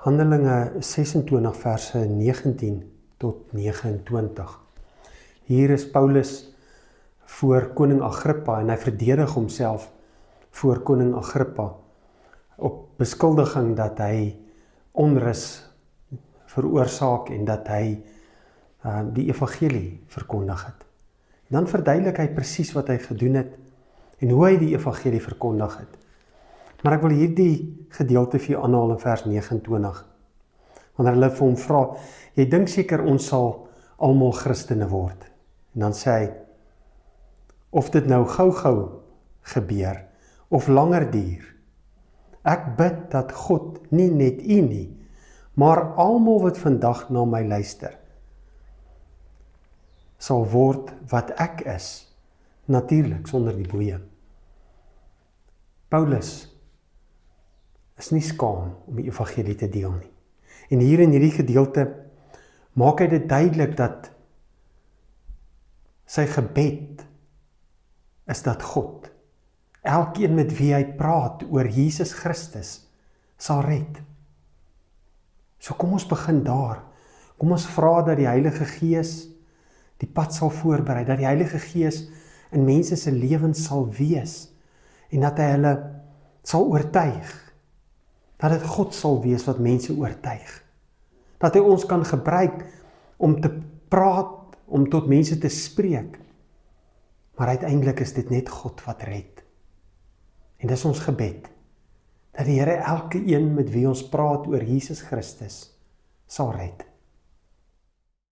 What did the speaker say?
Handelinge 26 verse 19 tot 29. Hier is Paulus voor koning Agrippa en hy verdedig homself voor koning Agrippa op beskuldiging dat hy onrus veroorsaak en dat hy die evangelie verkondig het. Dan verduidelik hy presies wat hy gedoen het en hoe hy die evangelie verkondig het. Maar ek wil hierdie gedeelte vir jou aanhaal in vers 29. Wanneer hulle vir hom vra, jy dink seker ons sal almal Christene word. En dan sê hy, of dit nou gou gebeur, of langer duur. Ek bid dat God nie net u nie, maar almal wat vandag na my luister, sal word wat ek is, natuurlik sonder die boeie. Paulus is nie skaam om die evangelie te deel nie. En hier in hierdie gedeelte maak hy dit duidelik dat sy gebed is dat God, elkeen met wie hy praat oor Jesus Christus, sal red. So kom ons begin daar. Kom ons vra dat die Heilige Gees die pad sal voorberei, dat die Heilige Gees in mense se lewens sal wees en dat hy hulle sal oortuig. Dat dit God sal wees wat mense oortuig. Dat hy ons kan gebruik om te praat, om tot mense te spreek. Maar uiteindelik is dit net God wat red. En dis ons gebed, dat die Here elke een met wie ons praat oor Jesus Christus sal red.